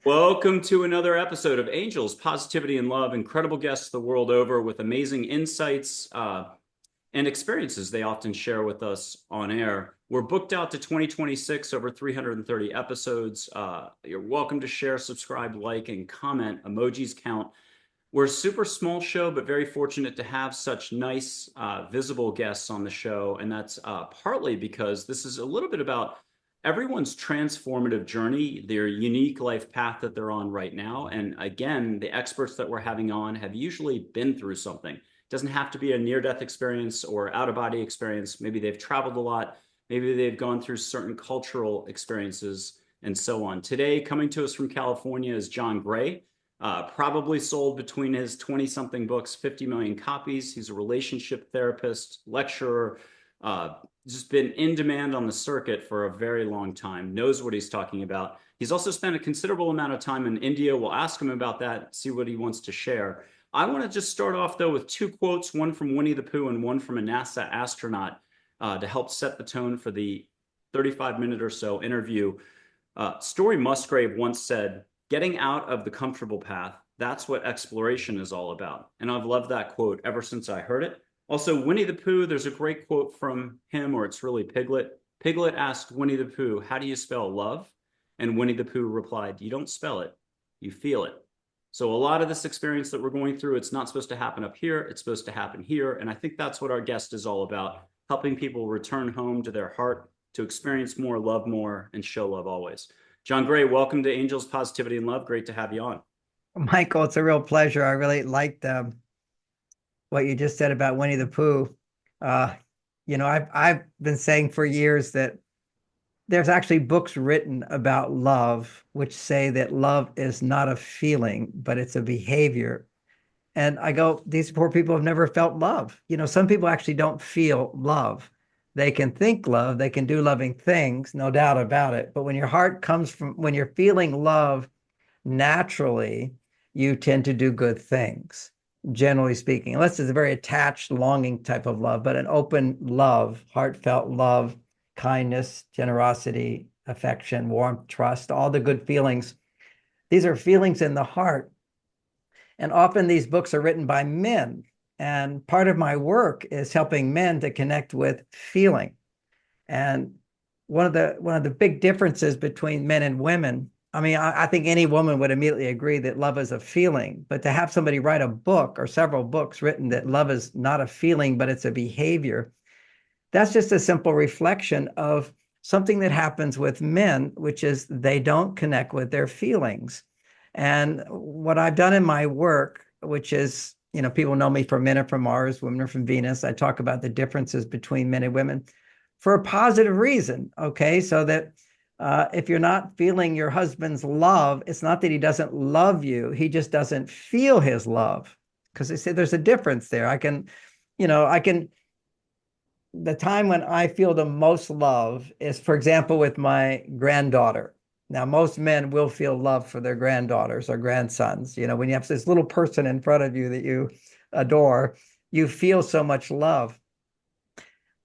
Welcome to another episode of Angels, Positivity and Love. Incredible guests the world over with amazing insights and experiences they often share with us on air. We're booked out to 2026, over 330 episodes. You're welcome to share, subscribe, like, and comment. Emojis count. We're a super small show, but very fortunate to have such nice, visible guests on the show. And that's partly because this is a little bit about everyone's transformative journey, their unique life path that they're on right now. And again, the experts that we're having on have usually been through something. It doesn't have to be a near-death experience or out-of-body experience. Maybe they've traveled a lot. Maybe they've gone through certain cultural experiences and so on. Today, coming to us from California is John Gray. Probably sold between his 20-something books, 50 million copies. He's a relationship therapist, lecturer, just been in demand on the circuit for a very long time, knows what he's talking about. He's also spent a considerable amount of time in India. We'll ask him about that, see what he wants to share. I want to just start off, though, with two quotes, one from Winnie the Pooh and one from a NASA astronaut to help set the tone for the 35-minute or so interview. Story Musgrave once said, "Getting out of the comfortable path, that's what exploration is all about." And I've loved that quote ever since I heard it. Also, Winnie the Pooh, there's a great quote from him, or it's really Piglet. Piglet asked Winnie the Pooh, "How do you spell love?" And Winnie the Pooh replied, "You don't spell it, you feel it." So a lot of this experience that we're going through, it's not supposed to happen up here, it's supposed to happen here. And I think that's what our guest is all about, helping people return home to their heart, to experience more, love more, and show love always. John Gray, welcome to Angels, Positivity, and Love. Great to have you on. Michael, it's a real pleasure. I really liked what you just said about Winnie the Pooh. Uh, I've been saying for years that there's actually books written about love, which say that love is not a feeling, but it's a behavior. And I go, these poor people have never felt love. Some people actually don't feel love. They can think love, they can do loving things, no doubt about it. But when your heart comes from, when you're feeling love naturally, you tend to do good things, generally speaking, unless it's a very attached, longing type of love, but an open love, heartfelt love, kindness, generosity, affection, warmth, trust, all the good feelings. These are feelings in the heart. And often these books are written by men. And part of my work is helping men to connect with feeling. And one of the big differences between men and women, I mean, I think any woman would immediately agree that love is a feeling, but to have somebody write a book or several books written that love is not a feeling, but it's a behavior, that's just a simple reflection of something that happens with men, which is they don't connect with their feelings. And what I've done in my work, which is, people know me for Men Are From Mars, Women Are From Venus. I talk about the differences between men and women for a positive reason. Okay. So that if you're not feeling your husband's love, it's not that he doesn't love you. He just doesn't feel his love. Because they say there's a difference there. The time when I feel the most love is, for example, with my granddaughter. Now, most men will feel love for their granddaughters or grandsons. When you have this little person in front of you that you adore, you feel so much love.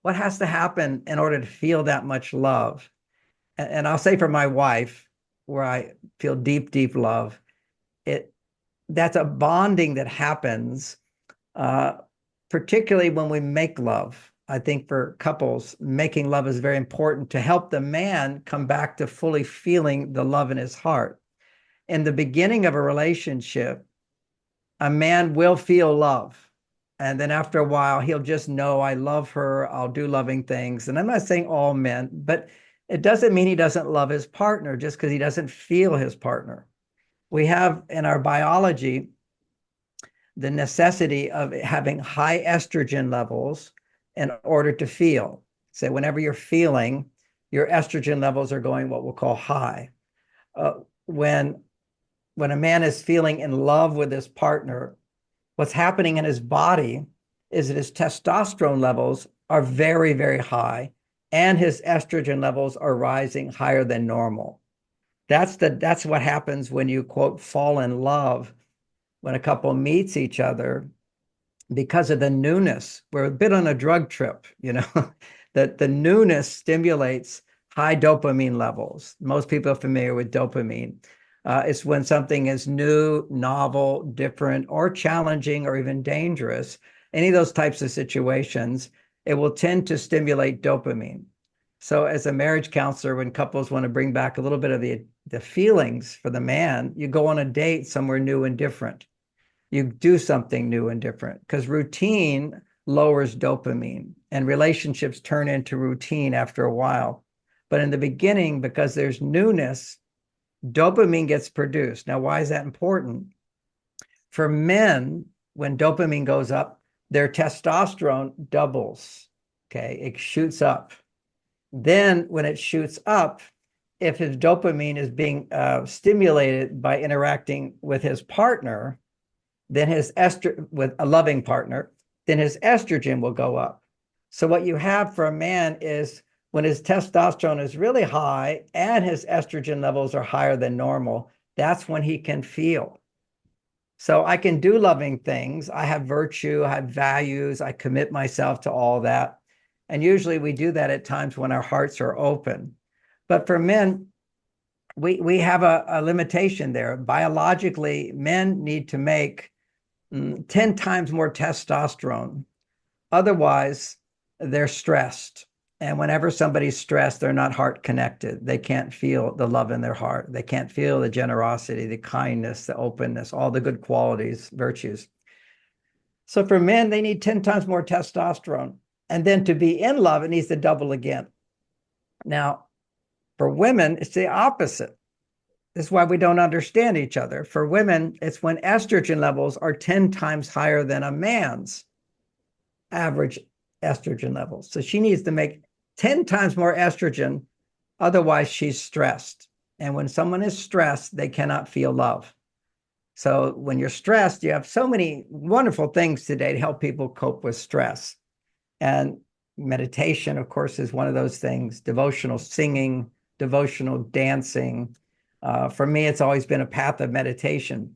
What has to happen in order to feel that much love? And I'll say for my wife, where I feel deep, deep love, that's a bonding that happens, particularly when we make love. I think for couples, making love is very important to help the man come back to fully feeling the love in his heart. In the beginning of a relationship, a man will feel love. And then after a while, he'll just know, I love her, I'll do loving things. And I'm not saying all men, but it doesn't mean he doesn't love his partner just because he doesn't feel his partner. We have in our biology the necessity of having high estrogen levels in order to feel. So whenever you're feeling, your estrogen levels are going what we'll call high. When a man is feeling in love with his partner, what's happening in his body is that his testosterone levels are very, very high, and his estrogen levels are rising higher than normal. That's what happens when you, quote, fall in love, when a couple meets each other, because of the newness. We're a bit on a drug trip, that the newness stimulates high dopamine levels. Most people are familiar with dopamine. It's when something is new, novel, different, or challenging, or even dangerous. Any of those types of situations, it will tend to stimulate dopamine. So, as a marriage counselor, when couples want to bring back a little bit of the feelings for the man, you go on a date somewhere new and different. You do something new and different because routine lowers dopamine and relationships turn into routine after a while. But in the beginning, because there's newness, dopamine gets produced. Now, why is that important? For men, when dopamine goes up, their testosterone doubles. Okay, it shoots up. Then, when it shoots up, if his dopamine is being stimulated by interacting with his partner, then his estrogen with a loving partner, then his estrogen will go up. So what you have for a man is when his testosterone is really high and his estrogen levels are higher than normal, that's when he can feel. So I can do loving things. I have virtue, I have values, I commit myself to all that. And usually we do that at times when our hearts are open. But for men, we have a limitation there. Biologically, men need to make 10 times more testosterone. Otherwise, they're stressed. And whenever somebody's stressed, they're not heart connected. They can't feel the love in their heart. They can't feel the generosity, the kindness, the openness, all the good qualities, virtues. So for men, they need 10 times more testosterone. And then to be in love, it needs to double again. Now, for women, it's the opposite. This is why we don't understand each other. For women, it's when estrogen levels are 10 times higher than a man's average estrogen levels. So she needs to make 10 times more estrogen. Otherwise, she's stressed. And when someone is stressed, they cannot feel love. So when you're stressed, you have so many wonderful things today to help people cope with stress. And meditation, of course, is one of those things. Devotional singing, devotional dancing. For me, it's always been a path of meditation.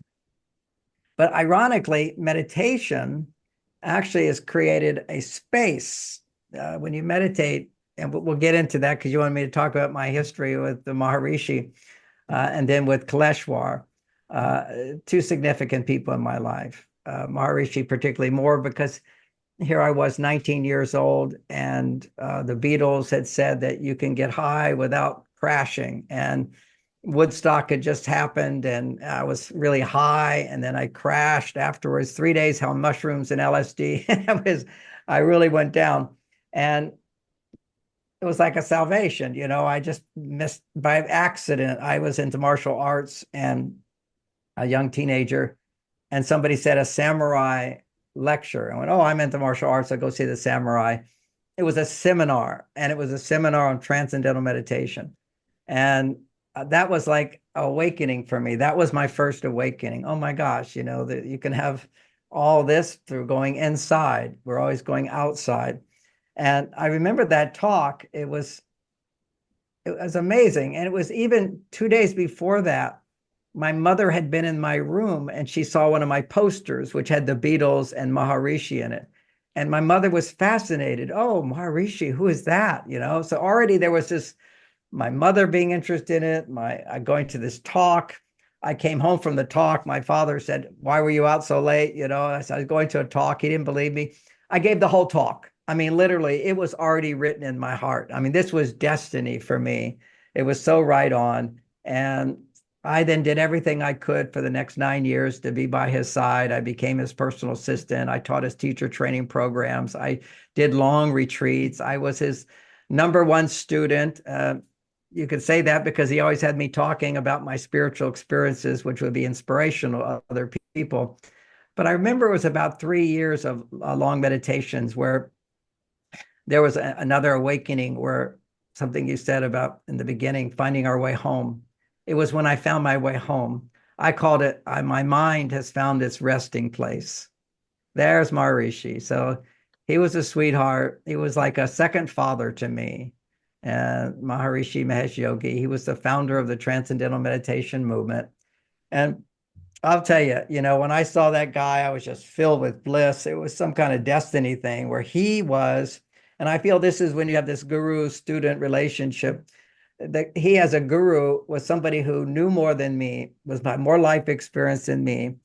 But ironically, meditation actually has created a space. When you meditate, and we'll get into that because you wanted me to talk about my history with the Maharishi and then with Kaleshwar, two significant people in my life. Maharishi particularly more because here I was 19 years old and the Beatles had said that you can get high without crashing. And Woodstock had just happened and I was really high and then I crashed afterwards, 3 days on mushrooms and LSD. I really went down and it was like a salvation. I just missed by accident. I was into martial arts and a young teenager and somebody said a samurai lecture. I went, oh, I'm into martial arts. I'll go see the samurai. It was a seminar and it was a seminar on transcendental meditation. And that was like awakening for me. That was my first awakening. Oh my gosh, that you can have all this through going inside. We're always going outside. And I remember that talk. It was amazing. And it was even 2 days before that, my mother had been in my room and she saw one of my posters, which had the Beatles and Maharishi in it. And my mother was fascinated. Oh, Maharishi, who is that? So already there was this, my mother being interested in it, going to this talk. I came home from the talk. My father said, why were you out so late? I said, I was going to a talk. He didn't believe me. I gave the whole talk. I mean, literally, it was already written in my heart. I mean, this was destiny for me. It was so right on. And I then did everything I could for the next 9 years to be by his side. I became his personal assistant. I taught his teacher training programs. I did long retreats. I was his number one student. You could say that because he always had me talking about my spiritual experiences, which would be inspirational to other people. But I remember it was about 3 years of long meditations where there was another awakening where something you said about in the beginning, finding our way home. It was when I found my way home. I called it, my mind has found its resting place. There's Maharishi. So he was a sweetheart. He was like a second father to me. And Maharishi Mahesh Yogi, he was the founder of the Transcendental Meditation movement. And I'll tell you, when I saw that guy, I was just filled with bliss. It was some kind of destiny thing where he was, and I feel this is when you have this guru-student relationship. he as a guru was somebody who knew more than me, was my more life experience than me,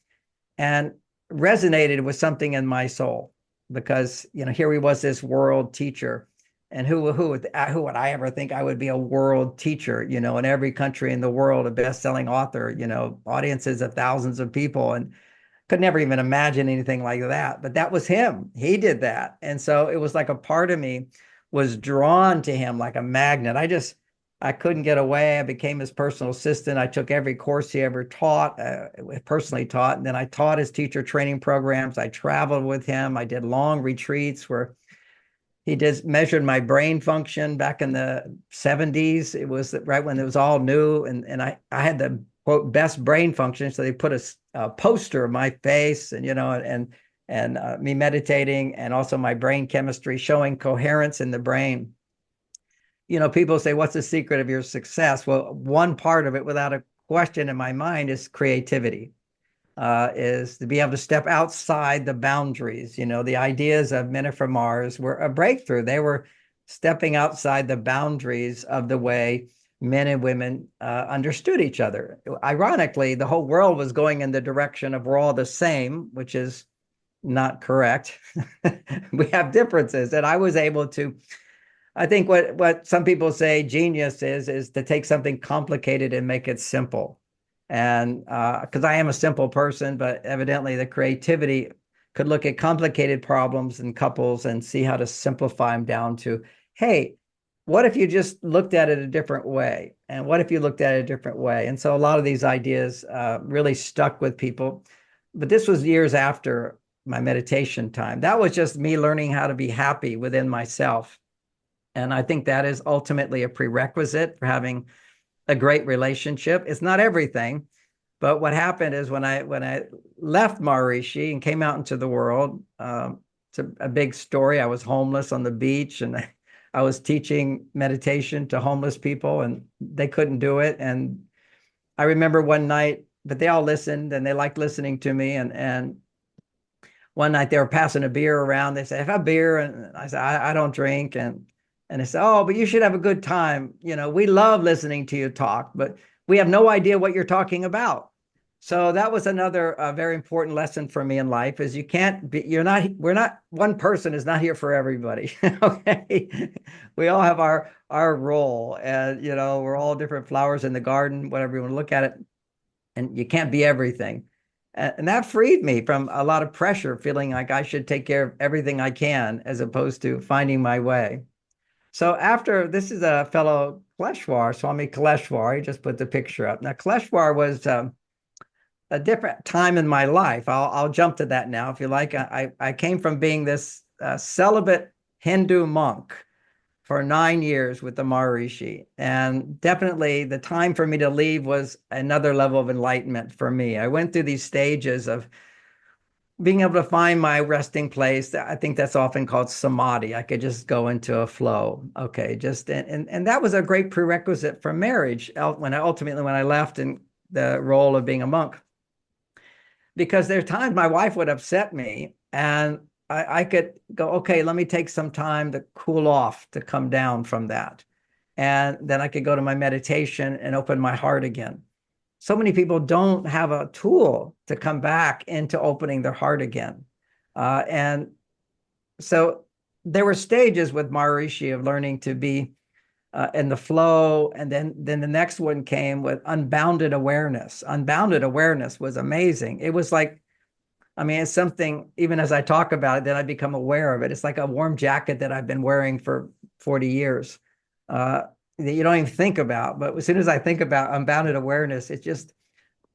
and resonated with something in my soul. Because here he was, this world teacher, and who would I ever think I would be a world teacher? In every country in the world, a best-selling author, audiences of thousands of people, and could never even imagine anything like that. But that was him. He did that. And so it was like a part of me was drawn to him like a magnet. I couldn't get away. I became his personal assistant. I took every course he ever taught, personally taught. And then I taught his teacher training programs. I traveled with him. I did long retreats where he just measured my brain function back in the 70s. It was right when it was all new. And I had the quote best brain function. So they put a poster of my face and, me meditating, and also my brain chemistry showing coherence in the brain. People say, what's the secret of your success? Well, one part of it, without a question in my mind, is creativity, is to be able to step outside the boundaries. The ideas of Men Are From Mars were a breakthrough. They were stepping outside the boundaries of the way men and women understood each other. Ironically, the whole world was going in the direction of we're all the same, which is not correct. We have differences. And I was able to, I think what some people say genius is to take something complicated and make it simple. And because I am a simple person, but evidently the creativity could look at complicated problems in couples and see how to simplify them down to, hey, what if you just looked at it a different way? And what if you looked at it a different way? And so a lot of these ideas really stuck with people. But this was years after my meditation time. That was just me learning how to be happy within myself. And I think that is ultimately a prerequisite for having a great relationship. It's not everything, but what happened is when I left Maharishi and came out into the world, it's a big story. I was homeless on the beach, and I was teaching meditation to homeless people, and they couldn't do it. And I remember one night, but they all listened and they liked listening to me. And one night they were passing a beer around. They said, "Have a beer," and I said, "I don't drink." And they said, "Oh, but you should have a good time. We love listening to you talk, but we have no idea what you're talking about." So that was another very important lesson for me in life is we're not, one person is not here for everybody. Okay. We all have our role, and, we're all different flowers in the garden, whatever you want to look at it. And you can't be everything. And that freed me from a lot of pressure, feeling like I should take care of everything I can, as opposed to finding my way. So after this is a fellow Kaleshwar, Swami Kaleshwar. He just put the picture up. Now, Kaleshwar was a different time in my life. I'll jump to that now if you like. I came from being this celibate Hindu monk for 9 years with the Maharishi. And definitely the time for me to leave was another level of enlightenment for me. I went through these stages of being able to find my resting place. I think that's often called samadhi. I could just go into a flow. Okay, and that was a great prerequisite for marriage when I left in the role of being a monk. Because there are times my wife would upset me, and I could go, okay, let me take some time to cool off, to come down from that. And then I could go to my meditation and open my heart again. So many people don't have a tool to come back into opening their heart again. And so there were stages with Maharishi of learning to be in the flow. And then the next one came with unbounded awareness. Unbounded awareness was amazing. It was like, it's something, even as I talk about it, then I become aware of it. It's like a warm jacket that I've been wearing for 40 years that you don't even think about. But as soon as I think about unbounded awareness, it's just,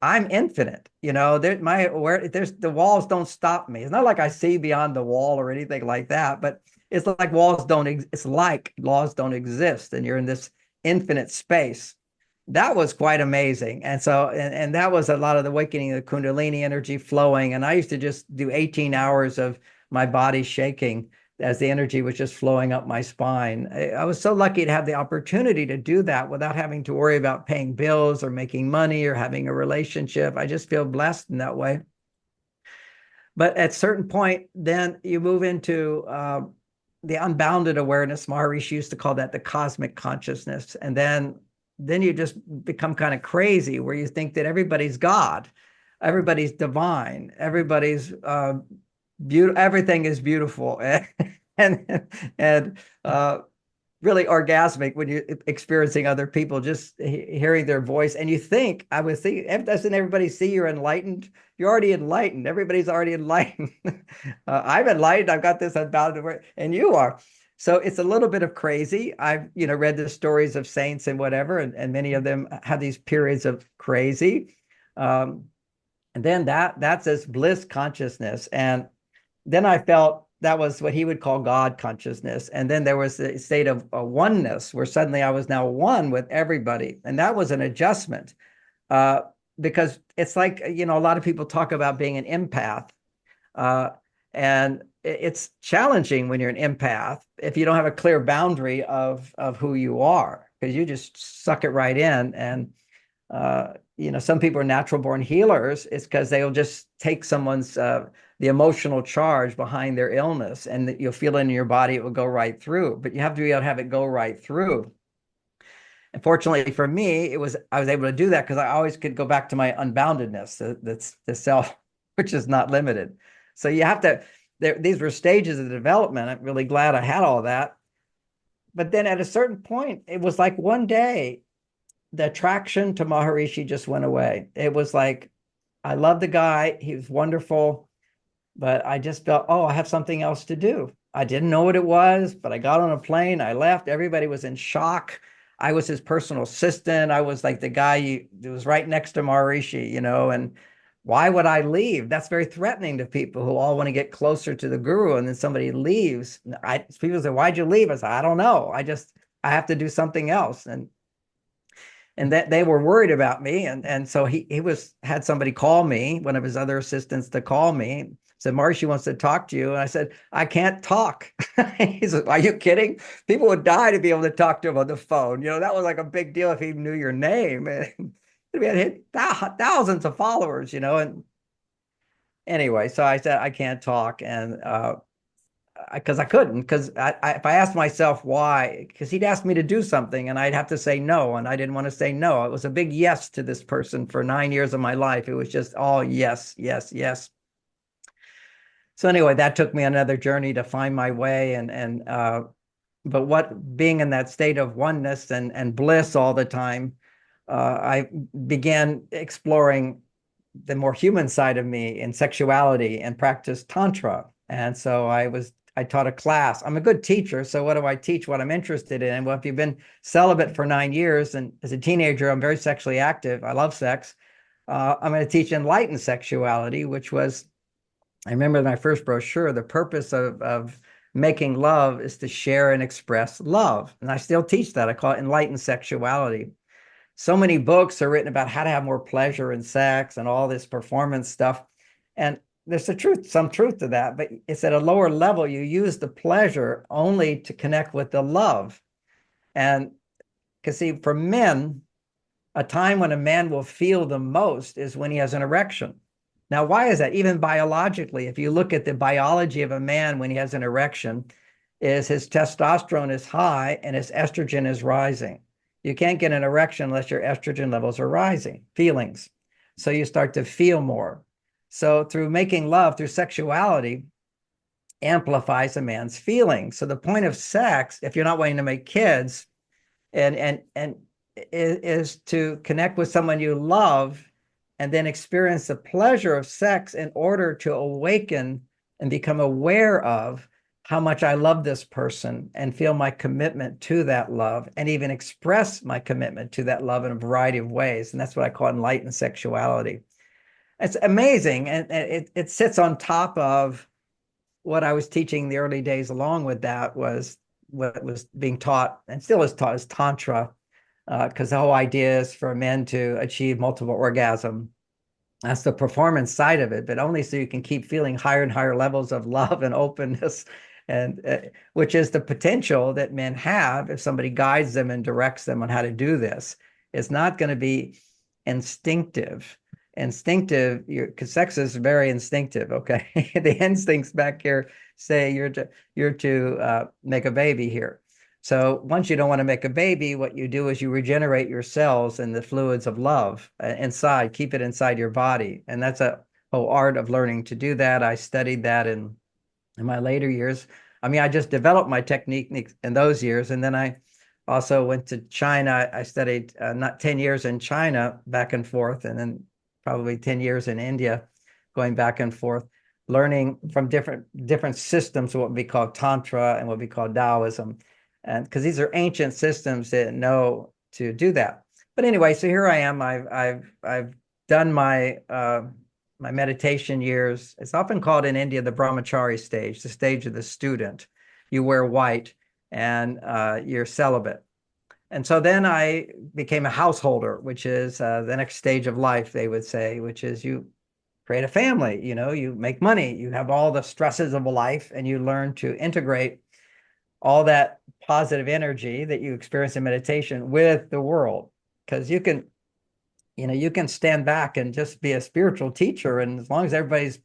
I'm infinite. There's the walls don't stop me. It's not like I see beyond the wall or anything like that, but it's like laws don't exist, and you're in this infinite space. That was quite amazing. And so, and that was a lot of the awakening of the Kundalini energy flowing. And I used to just do 18 hours of my body shaking as the energy was just flowing up my spine. I was so lucky to have the opportunity to do that without having to worry about paying bills or making money or having a relationship. I just feel blessed in that way. But at a certain point, then you move into the unbounded awareness. Maharishi used to call that the cosmic consciousness. And then then you just become kind of crazy where you think that everybody's God, everybody's divine, everybody's beautiful, everything is beautiful and and really orgasmic when you're experiencing other people, just hearing their voice. And you think, I was thinking, doesn't everybody see you're enlightened? You're already enlightened. Everybody's already enlightened. I'm enlightened. I've got this unbound, and you are. So it's a little bit of crazy. I've, read the stories of saints and whatever, and many of them have these periods of crazy. And then that's this bliss consciousness. And then I felt that was what he would call God consciousness. And then there was a state of a oneness where suddenly I was now one with everybody. And that was an adjustment because it's like, a lot of people talk about being an empath. And it's challenging when you're an empath if you don't have a clear boundary of who you are, because you just suck it right in. And some people are natural born healers. It's because they'll just take someone's the emotional charge behind their illness, and you'll feel it in your body. It will go right through, but you have to be able to have it go right through. And fortunately for me, I was able to do that because I always could go back to my unboundedness, that's the self, which is not limited. So you have to. These were stages of development. I'm really glad I had all that. But then at a certain point, it was like one day, the attraction to Maharishi just went away. It was like, I love the guy. He was wonderful. But I just felt, oh, I have something else to do. I didn't know what it was, but I got on a plane. I left. Everybody was in shock. I was his personal assistant. I was like the guy who was right next to Maharishi, and why would I leave? That's very threatening to people who all want to get closer to the guru. And then somebody leaves. People say, why'd you leave? I said, I don't know. I have to do something else. And that they were worried about me. And so he had somebody call me, one of his other assistants, to call me. Said, Maharishi wants to talk to you. And I said, I can't talk. He said, are you kidding? People would die to be able to talk to him on the phone. That was like a big deal if he knew your name. And we had hit thousands of followers, and anyway, so I said, I can't talk. And because I couldn't, because if I asked myself why, because he'd asked me to do something and I'd have to say no, and I didn't want to say no. It was a big yes to this person for 9 years of my life. It was just all yes, yes, yes. So anyway, that took me another journey to find my way. But being in that state of oneness and bliss all the time, I began exploring the more human side of me in sexuality and practiced tantra. And so I taught a class. I'm a good teacher. So what do I teach? What I'm interested in. Well, if you've been celibate for 9 years, and as a teenager, I'm very sexually active. I love sex. I'm going to teach enlightened sexuality, which was, I remember in my first brochure, the purpose of making love is to share and express love. And I still teach that. I call it enlightened sexuality. So many books are written about how to have more pleasure in sex and all this performance stuff. And there's some truth to that, but it's at a lower level. You use the pleasure only to connect with the love. And because see, for men, a time when a man will feel the most is when he has an erection. Now, why is that? Even biologically, if you look at the biology of a man when he has an erection, is his testosterone is high and his estrogen is rising. You can't get an erection unless your estrogen levels are rising, feelings. So you start to feel more. So through making love, through sexuality, amplifies a man's feelings. So the point of sex, if you're not wanting to make kids, and is to connect with someone you love and then experience the pleasure of sex in order to awaken and become aware of how much I love this person and feel my commitment to that love and even express my commitment to that love in a variety of ways. And that's what I call enlightened sexuality. It's amazing. And it sits on top of what I was teaching the early days. Along with that was what was being taught and still is taught as Tantra, because the whole idea is for men to achieve multiple orgasm. That's the performance side of it, but only so you can keep feeling higher and higher levels of love and openness, and which is the potential that men have if somebody guides them and directs them on how to do this. It's not going to be instinctive. Because sex is very instinctive. Okay, the instincts back here say you're to make a baby here. So once you don't want to make a baby, what you do is you regenerate your cells and the fluids of love inside, keep it inside your body. And that's a whole art of learning to do that. I studied that in my later years. I mean, I just developed my technique in those years. And then I also went to China. I studied not 10 years in China back and forth, and then probably 10 years in India, going back and forth, learning from different systems, what we call Tantra and what we call Taoism. And because these are ancient systems that know to do that. But anyway, so here I am. I've done my meditation years. It's often called in India the brahmachari stage, the stage of the student. You wear white and you're celibate. And so then I became a householder, which is the next stage of life, they would say, which is you create a family, you make money, you have all the stresses of a life, and you learn to integrate all that positive energy that you experience in meditation with the world. Because you can stand back and just be a spiritual teacher, and as long as everybody's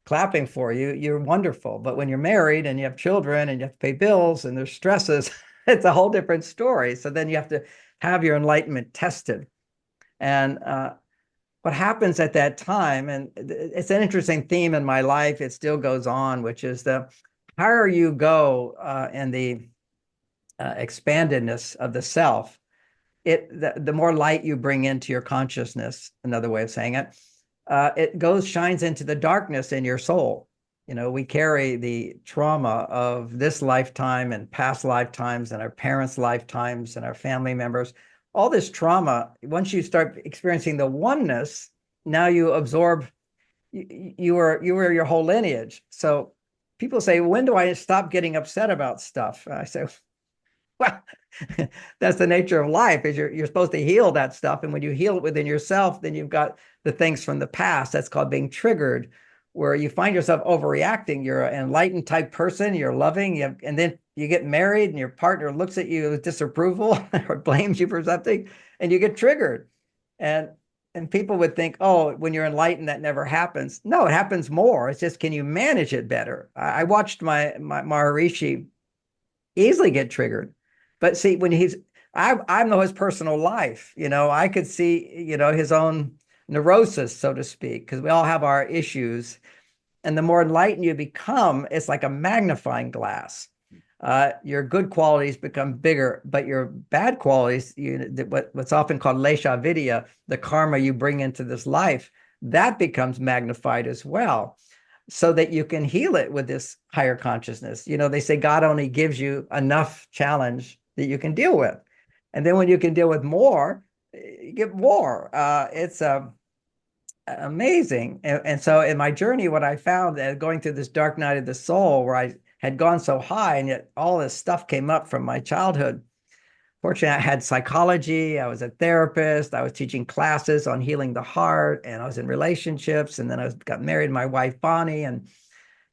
clapping for you, you're wonderful. But when you're married and you have children and you have to pay bills and there's stresses, it's a whole different story. So then you have to have your enlightenment tested. And what happens at that time, and it's an interesting theme in my life, it still goes on, which is the higher you go in the expandedness of the self, the more light you bring into your consciousness, another way of saying it, it shines into the darkness in your soul. We carry the trauma of this lifetime and past lifetimes and our parents' lifetimes and our family members. All this trauma, once you start experiencing the oneness, now you absorb, you are your whole lineage. So people say, when do I stop getting upset about stuff? I say, well, that's the nature of life, is you're supposed to heal that stuff. And when you heal it within yourself, then you've got the things from the past. That's called being triggered, where you find yourself overreacting. You're an enlightened type person, you're loving, and then you get married and your partner looks at you with disapproval or blames you for something, and you get triggered. And people would think, oh, when you're enlightened, that never happens. No, it happens more. It's just, can you manage it better? I watched my Maharishi easily get triggered. But see, when I know his personal life, I could see, his own neurosis, so to speak, because we all have our issues. And the more enlightened you become, it's like a magnifying glass. Your good qualities become bigger, but your bad qualities, what's often called lesha vidya, the karma you bring into this life, that becomes magnified as well, so that you can heal it with this higher consciousness. They say God only gives you enough challenge that you can deal with. And then when you can deal with more, you get more. It's amazing. And so in my journey, what I found going through this dark night of the soul, where I had gone so high, and yet all this stuff came up from my childhood. Fortunately, I had psychology, I was a therapist, I was teaching classes on healing the heart, and I was in relationships, and then I got married to my wife, Bonnie, and,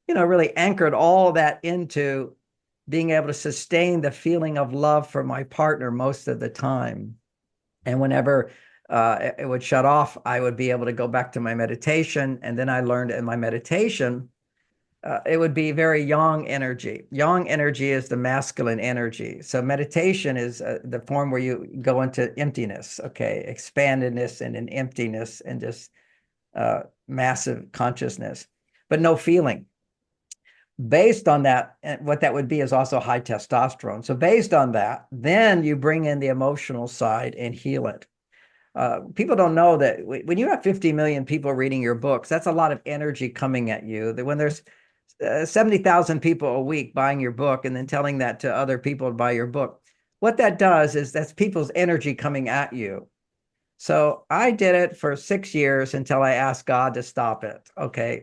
really anchored all that into being able to sustain the feeling of love for my partner most of the time. And whenever it would shut off, I would be able to go back to my meditation. And then I learned in my meditation, it would be very yang energy. Yang energy is the masculine energy. So meditation is the form where you go into emptiness, okay, expandedness and an emptiness and just massive consciousness, but no feeling. Based on that, what that would be is also high testosterone. So based on that, then you bring in the emotional side and heal it. People don't know that when you have 50 million people reading your books, that's a lot of energy coming at you. That when there's 70,000 people a week buying your book and then telling that to other people to buy your book, what that does is that's people's energy coming at you. So I did it for 6 years until I asked God to stop it. Okay.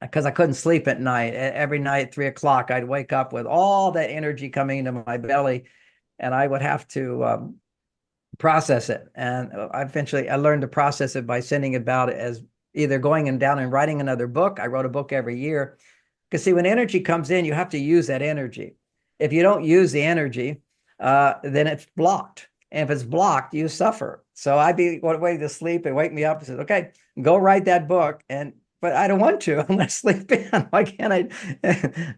Because I couldn't sleep at night. Every night at 3 o'clock, I'd wake up with all that energy coming into my belly, and I would have to process it. And eventually I learned to process it by sending about it as either going and down and writing another book. I wrote a book every year. Because see, when energy comes in, you have to use that energy. If you don't use the energy, then it's blocked. And if it's blocked, you suffer. So I'd be waiting to sleep and wake me up and say, okay, go write that book. And but I don't want to. I want to sleep in. Why can't I?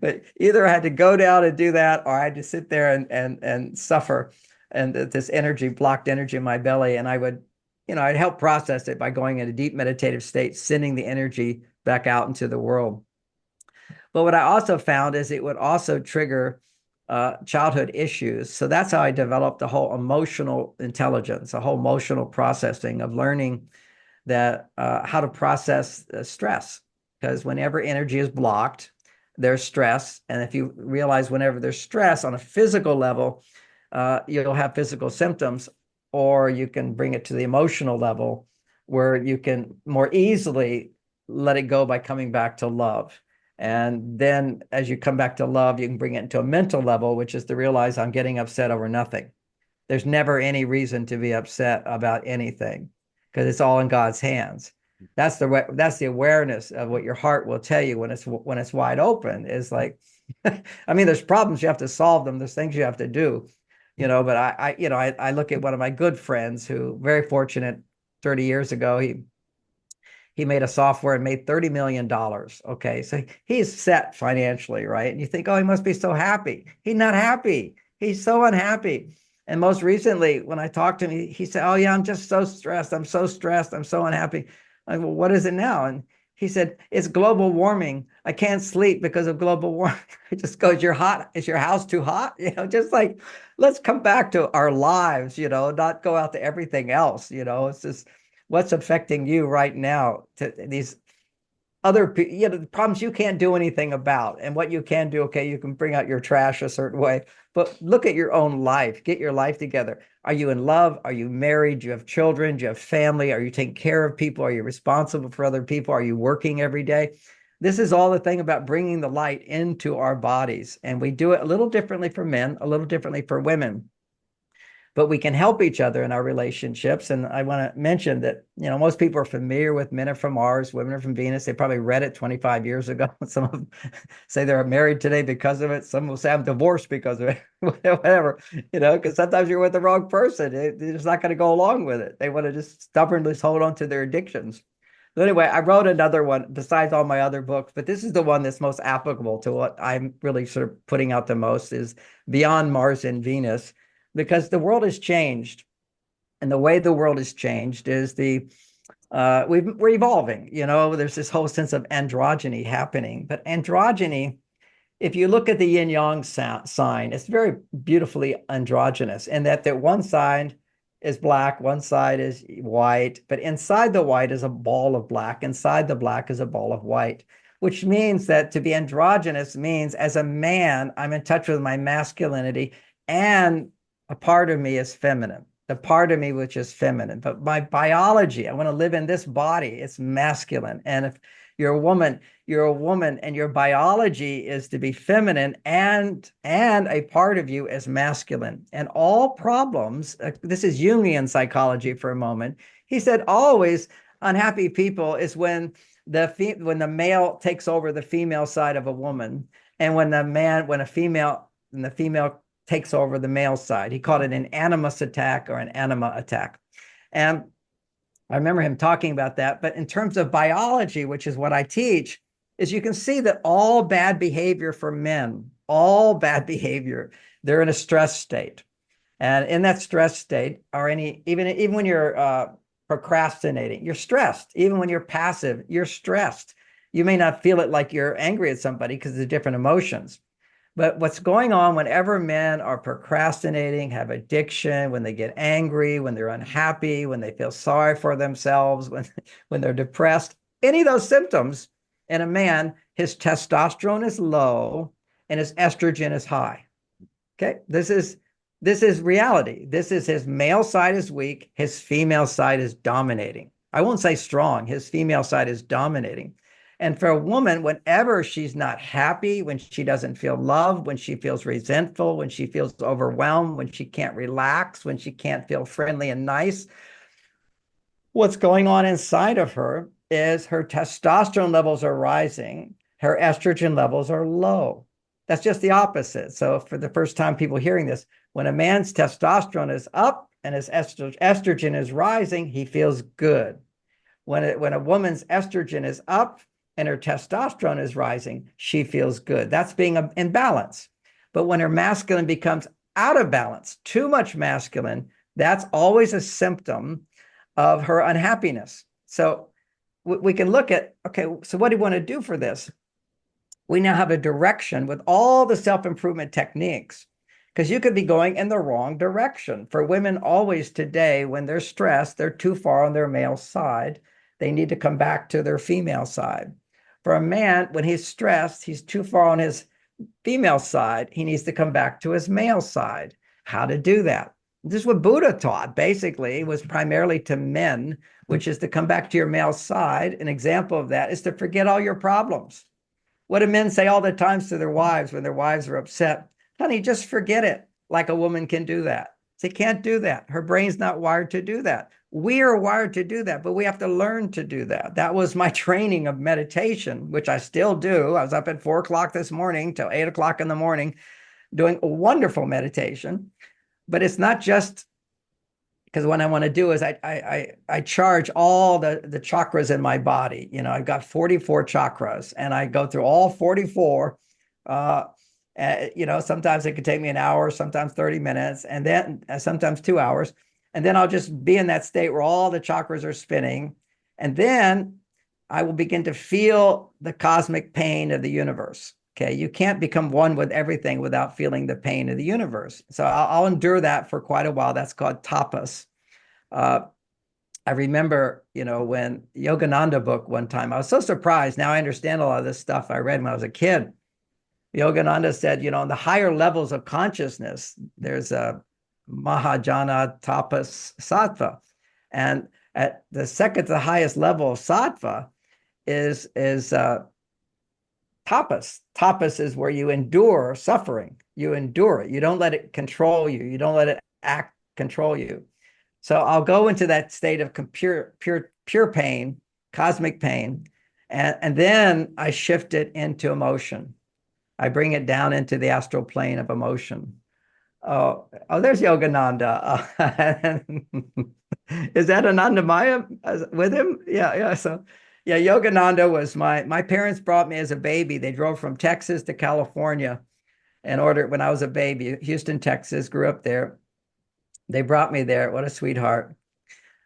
But either I had to go down and do that, or I had to sit there and suffer, and this energy, blocked energy in my belly, and I would, I'd help process it by going into deep meditative state, sending the energy back out into the world. But what I also found is it would also trigger childhood issues. So that's how I developed the whole emotional intelligence, a whole emotional processing of learning that how to process stress. Because whenever energy is blocked, there's stress. And if you realize whenever there's stress on a physical level, you'll have physical symptoms, or you can bring it to the emotional level where you can more easily let it go by coming back to love. And then as you come back to love, you can bring it into a mental level, which is to realize I'm getting upset over nothing. There's never any reason to be upset about anything because it's all in God's hands. That's the awareness of what your heart will tell you when it's wide open. Is like, I mean, there's problems, you have to solve them. There's things you have to do, but I look at one of my good friends who very fortunate 30 years ago, he made a software and made $30 million. Okay. So he's set financially, right? And you think, oh, he must be so happy. He's not happy. He's so unhappy. And most recently, when I talked to him, he said, oh, yeah, I'm just so stressed. I'm so stressed. I'm so unhappy. I go, well, what is it now? And he said, it's global warming. I can't sleep because of global warming. It just goes, you're hot. Is your house too hot? Just like, let's come back to our lives, not go out to everything else. It's just, what's affecting you right now to these other the problems you can't do anything about. And what you can do, okay, you can bring out your trash a certain way, but look at your own life, get your life together. Are you in love? Are you married? Do you have children? Do you have family? Are you taking care of people? Are you responsible for other people? Are you working every day? This is all the thing about bringing the light into our bodies. And we do it a little differently for men, a little differently for women. But we can help each other in our relationships. And I want to mention that, most people are familiar with Men Are From Mars, Women Are From Venus. They probably read it 25 years ago. Some of them say they're married today because of it. Some will say I'm divorced because of it, whatever, because sometimes you're with the wrong person. They're just not going to go along with it. They want to just stubbornly hold on to their addictions. So anyway, I wrote another one besides all my other books, but this is the one that's most applicable to what I'm really sort of putting out the most, is Beyond Mars and Venus. Because the world has changed, and the way the world has changed is we're evolving. There's this whole sense of androgyny happening. But androgyny, if you look at the yin yang sign, it's very beautifully androgynous, in that one side is black, one side is white, but inside the white is a ball of black. Inside the black is a ball of white, which means that to be androgynous means as a man, I'm in touch with my masculinity, and a part of me is feminine, the part of me which is feminine. But my biology, I want to live in this body, it's masculine. And if you're a woman, and your biology is to be feminine, and a part of you is masculine. And all problems, this is Jungian psychology for a moment. He said always unhappy people is when the male takes over the female side of a woman, and when the female takes over the male side. He called it an animus attack or an anima attack. And I remember him talking about that. But in terms of biology, which is what I teach, is you can see that all bad behavior for men, all bad behavior, they're in a stress state. And in that stress state, or even when you're procrastinating, you're stressed. Even when you're passive, you're stressed. You may not feel it like you're angry at somebody because of different emotions. But what's going on whenever men are procrastinating, have addiction, when they get angry, when they're unhappy, when they feel sorry for themselves, when they're depressed, any of those symptoms in a man, his testosterone is low and his estrogen is high. Okay, this is reality. This is his male side is weak, his female side is dominating. I won't say strong, his female side is dominating. And for a woman, whenever she's not happy, when she doesn't feel loved, when she feels resentful, when she feels overwhelmed, when she can't relax, when she can't feel friendly and nice, what's going on inside of her is her testosterone levels are rising, her estrogen levels are low. That's just the opposite. So for the first time, people hearing this, when a man's testosterone is up and his estrogen is rising, he feels good. When a woman's estrogen is up and her testosterone is rising, she feels good. That's being in balance. But when her masculine becomes out of balance, too much masculine, that's always a symptom of her unhappiness. So we can look at, okay, so what do you want to do for this? We now have a direction with all the self-improvement techniques, because you could be going in the wrong direction. For women always today, when they're stressed, they're too far on their male side. They need to come back to their female side. For a man, when he's stressed, he's too far on his female side. He needs to come back to his male side. How to do that? This is what Buddha taught, basically, was primarily to men, which is to come back to your male side. An example of that is to forget all your problems. What do men say all the times to their wives when their wives are upset? Honey, just forget it, like a woman can do that. She can't do that. Her brain's not wired to do that. We are wired to do that, but we have to learn to do that. That was my training of meditation, which I still do. I was up at 4 o'clock this morning till 8 o'clock in the morning doing a wonderful meditation. But it's not just because what I want to do is I charge all the chakras in my body. You know, I've got 44 chakras, and I go through all 44. You know, sometimes it could take me an hour, sometimes 30 minutes, and then sometimes 2 hours. And then I'll just be in that state where all the chakras are spinning. And then I will begin to feel the cosmic pain of the universe. Okay, you can't become one with everything without feeling the pain of the universe. So I'll endure that for quite a while. That's called tapas. I remember, you know, when Yogananda book one time, I was so surprised. Now I understand a lot of this stuff I read when I was a kid. Yogananda said, you know, in the higher levels of consciousness, there's a Mahajana, Tapas, Sattva. And at the second to the highest level of Sattva is tapas. Tapas is where you endure suffering. You endure it. You don't let it control you. You don't let it control you. So I'll go into that state of pure pain, cosmic pain, and then I shift it into emotion. I bring it down into the astral plane of emotion. Oh, there's Yogananda. Is that Anandamaya with him? Yeah. So, yeah, Yogananda was my parents brought me as a baby. They drove from Texas to California when I was a baby, Houston, Texas, grew up there. They brought me there. What a sweetheart.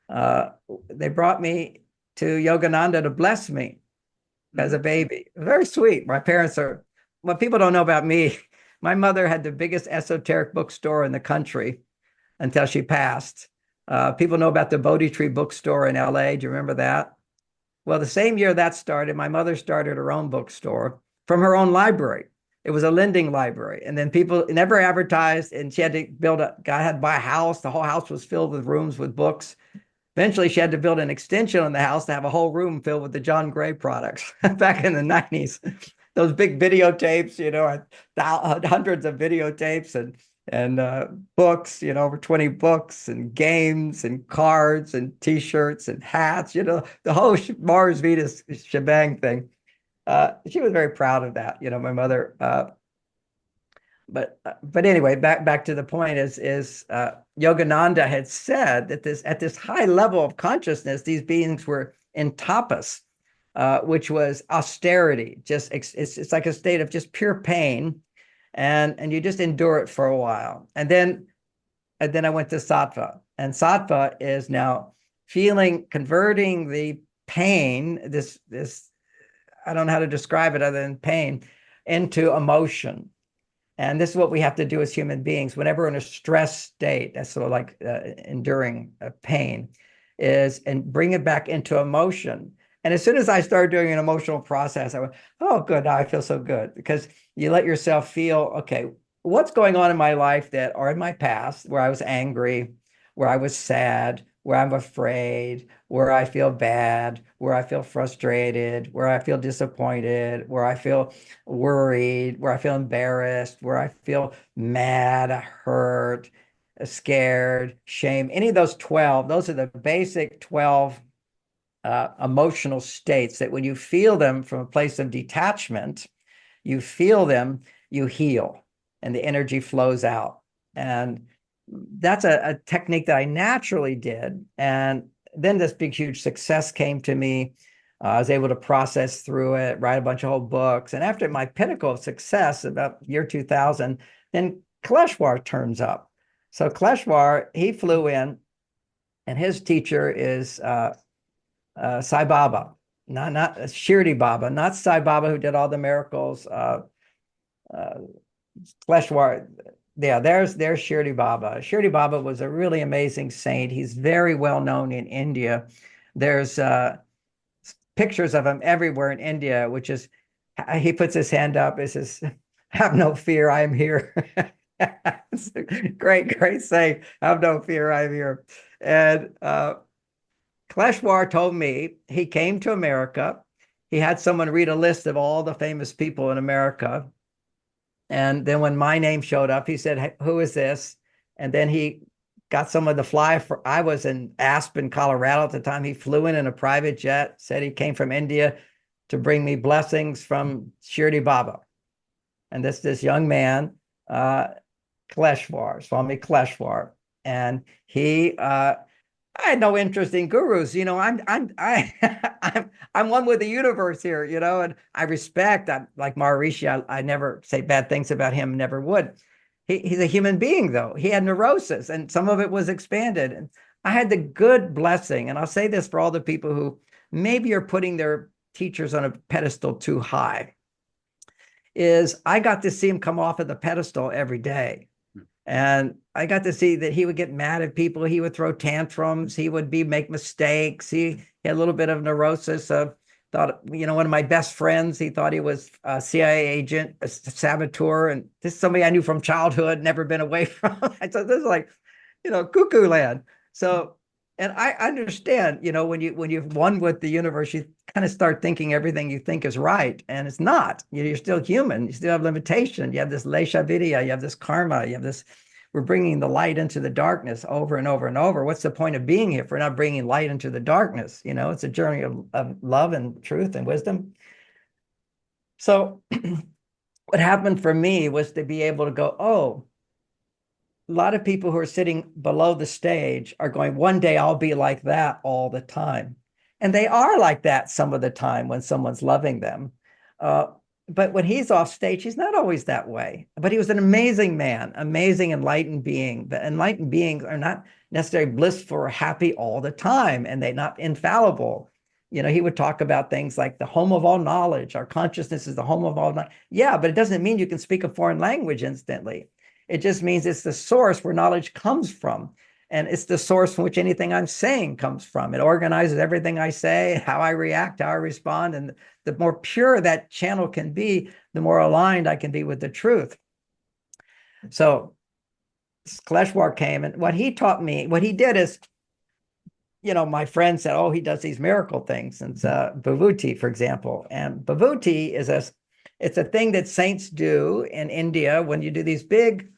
They brought me to Yogananda to bless me as a baby. Very sweet. My parents are, what people don't know about me, my mother had the biggest esoteric bookstore in the country until she passed. People know about the Bodhi Tree bookstore in LA. Do you remember that? Well, the same year that started, my mother started her own bookstore from her own library. It was a lending library. And then people never advertised, and she had to had to buy a house. The whole house was filled with rooms with books. Eventually, she had to build an extension on the house to have a whole room filled with the John Gray products back in the 90s. Those big videotapes, you know, hundreds of videotapes and books, you know, over 20 books and games and cards and T-shirts and hats, you know, the whole Mars Venus shebang thing. She was very proud of that, you know, my mother. But anyway, back to the point is Yogananda had said that at this high level of consciousness, these beings were in tapas, which was austerity. Just it's like a state of just pure pain, and you just endure it for a while, and then I went to sattva, and sattva is now converting the pain, this I don't know how to describe it other than pain, into emotion. And this is what we have to do as human beings whenever we're in a stress state. That's sort of like enduring pain, and bring it back into emotion. And as soon as I started doing an emotional process, I went, oh, good, now I feel so good. Because you let yourself feel, okay, what's going on in my life or in my past where I was angry, where I was sad, where I'm afraid, where I feel bad, where I feel frustrated, where I feel disappointed, where I feel worried, where I feel embarrassed, where I feel mad, hurt, scared, shame. Any of those 12, those are the basic 12 emotional states that when you feel them from a place of detachment, you feel them, you heal, and the energy flows out. And that's a technique that I naturally did. And then this big, huge success came to me I was able to process through it, write a bunch of whole books. And after my pinnacle of success, about year 2000, then Kaleshwar turns up. So Kaleshwar, he flew in, and his teacher is Sai Baba, not Shirdi Baba, not Sai Baba who did all the miracles. Kaleshwar, yeah, there's Shirdi Baba. Shirdi Baba was a really amazing saint. He's very well known in India. There's pictures of him everywhere in India, which is, he puts his hand up. It says, "Have no fear, I am here." It's a great saying. Have no fear, I am here. And Kaleshwar told me he came to America. He had someone read a list of all the famous people in America. And then when my name showed up, he said, "Hey, who is this?" And then he got someone to fly for, I was in Aspen, Colorado at the time. He flew in a private jet, said he came from India to bring me blessings from Shirdi Baba. And this young man, Kaleshwar, Swami Kaleshwar. And he, I had no interest in gurus. I'm one with the universe here, and I respect. I'm like Maharishi. I never say bad things about him, never would. He's a human being, though. He had neurosis, and some of it was expanded. And I had the good blessing, and I'll say this for all the people who maybe are putting their teachers on a pedestal too high, is I got to see him come off of the pedestal every day. And I got to see that he would get mad at people. He would throw tantrums. He would make mistakes. He had a little bit of neurosis. Thought, one of my best friends, he thought he was a CIA agent, a saboteur. And this is somebody I knew from childhood, never been away from. I thought, this is like, cuckoo land. So, and I understand, when you've won with the universe, you kind of start thinking everything you think is right, and it's not. You're still human. You still have limitation. You have this lesha vidya. You have this karma. You have this. We're bringing the light into the darkness over and over and over. What's the point of being here if we're not bringing light into the darkness? It's a journey of love and truth and wisdom. So, what happened for me was to be able to go, oh, a lot of people who are sitting below the stage are going, one day I'll be like that all the time. And they are like that some of the time when someone's loving them. But when he's off stage, he's not always that way. But he was an amazing man, amazing enlightened being. But enlightened beings are not necessarily blissful or happy all the time, and they're not infallible. He would talk about things like the home of all knowledge. Our consciousness is the home of all knowledge. Yeah, but it doesn't mean you can speak a foreign language instantly. It just means it's the source where knowledge comes from. And it's the source from which anything I'm saying comes from. It organizes everything I say, how I react, how I respond. And the more pure that channel can be, the more aligned I can be with the truth. So Kaleshwar came, and what he taught me, what he did is, my friend said, oh, he does these miracle things. And Bhavuti, for example. And Bhavuti it's a thing that saints do in India when you do these big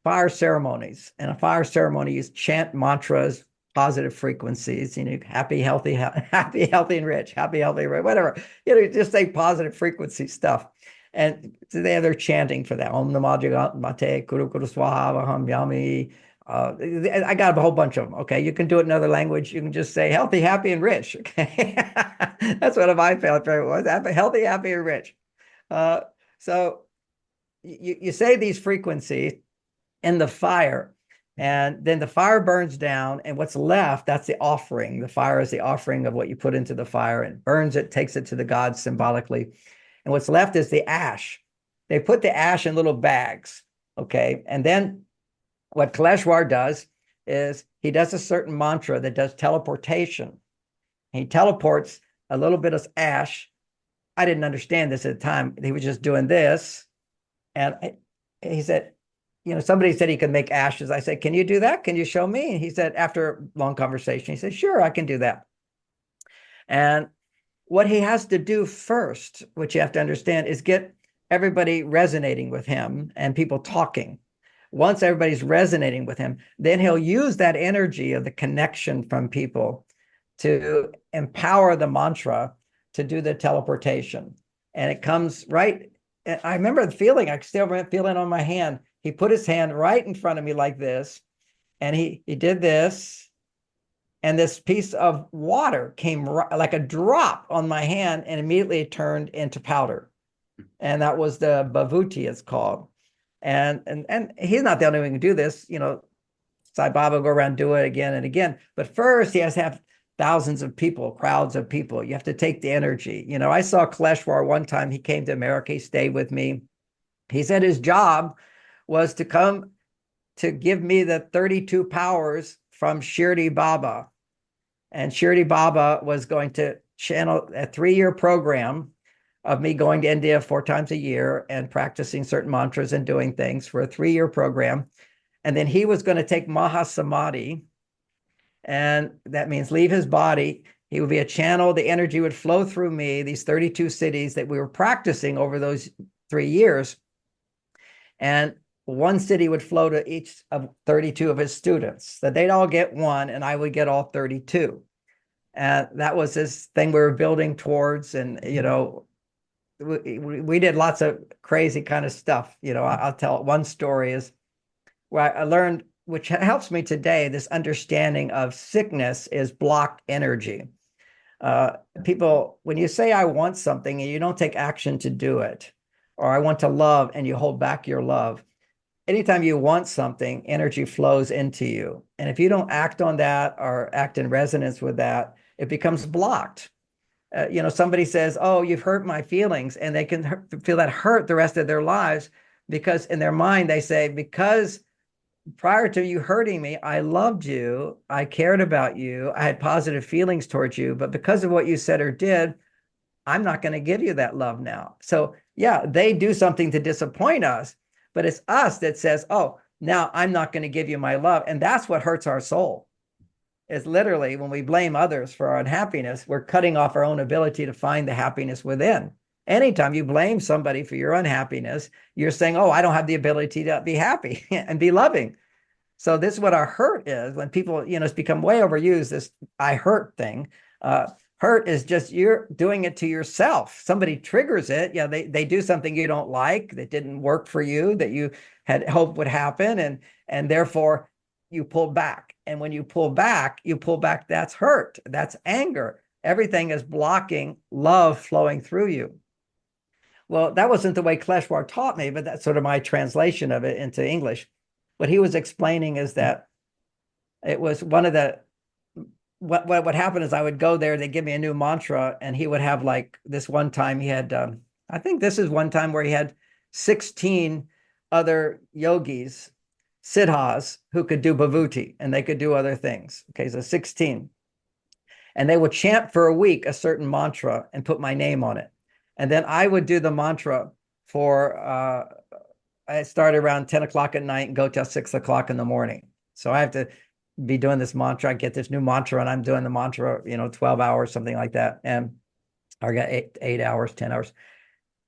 fire ceremonies. And a fire ceremony, you chant mantras, positive frequencies, happy, healthy, happy, healthy, and rich, happy, healthy, rich, whatever. Just say positive frequency stuff. And so they have their chanting for that. Om Namah Mate, Kuru Kuru Swaha, Vaham Yami. I got a whole bunch of them. Okay, you can do it in another language. You can just say healthy, happy, and rich. Okay, that's what my favorite was. Healthy, happy, and rich. So you say these frequencies in the fire, and then the fire burns down, and what's left, that's the offering. The fire is the offering of what you put into the fire, and burns it, takes it to the gods symbolically. And what's left is the ash. They put the ash in little bags, okay? And then what Kaleshwar does is he does a certain mantra that does teleportation. He teleports a little bit of ash. I didn't understand this at the time. He was just doing this. And he said, somebody said he could make ashes. I said, can you do that? Can you show me? And he said, after a long conversation, he said, sure, I can do that. And what he has to do first, which you have to understand, is get everybody resonating with him and people talking. Once everybody's resonating with him, then he'll use that energy of the connection from people to empower the mantra to do the teleportation. And it comes right. I remember the feeling, I still feel it on my hand. He put his hand right in front of me like this, and he did this, and this piece of water came like a drop on my hand, and immediately it turned into powder. And that was the bhavuti, it's called. And he's not the only one who can do this. Sai Baba will go around and do it again and again. But first, he has to have thousands of people, crowds of people. You have to take the energy. I saw Kaleshwar one time. He came to America. He stayed with me. He said his job was to come to give me the 32 powers from Shirdi Baba. And Shirdi Baba was going to channel a 3-year program of me going to India 4 times a year and practicing certain mantras and doing things for a 3-year program. And then he was going to take Mahasamadhi, and that means leave his body. He would be a channel. The energy would flow through me, these 32 cities that we were practicing over those 3 years. And one city would flow to each of 32 of his students. That they'd all get one, and I would get all 32. And that was this thing we were building towards. And, we did lots of crazy kind of stuff. I'll tell one story is where I learned, which helps me today, this understanding of sickness is blocked energy. People, when you say, I want something and you don't take action to do it, or I want to love and you hold back your love, anytime you want something, energy flows into you. And if you don't act on that or act in resonance with that, it becomes blocked. Somebody says, oh, you've hurt my feelings, and they can feel that hurt the rest of their lives, because in their mind, they say, because prior to you hurting me, I loved you, I cared about you, I had positive feelings towards you, but because of what you said or did, I'm not going to give you that love now. So yeah, they do something to disappoint us, but it's us that says, oh, now I'm not going to give you my love. And that's what hurts our soul. Is literally when we blame others for our unhappiness, we're cutting off our own ability to find the happiness within. Anytime you blame somebody for your unhappiness, you're saying, oh, I don't have the ability to be happy and be loving. So this is what our hurt is. When people, it's become way overused, this I hurt thing. Hurt is just you're doing it to yourself. Somebody triggers it. Yeah, they do something you don't like, that didn't work for you, that you had hoped would happen. And therefore you pull back. And when you pull back, that's hurt. That's anger. Everything is blocking love flowing through you. Well, that wasn't the way Kaleshwar taught me, but that's sort of my translation of it into English. What he was explaining is that it was one of the, what happened is I would go there, they'd give me a new mantra, and he would have, like, this one time he had, I think this is one time where he had 16 other yogis, siddhas, who could do bhavuti, and they could do other things. Okay, so 16. And they would chant for a week a certain mantra and put my name on it. And then I would do the mantra for, I started around 10 o'clock at night and go till 6 o'clock in the morning. So I have to be doing this mantra. I get this new mantra and I'm doing the mantra, 12 hours, something like that. And I got 8 hours, 10 hours.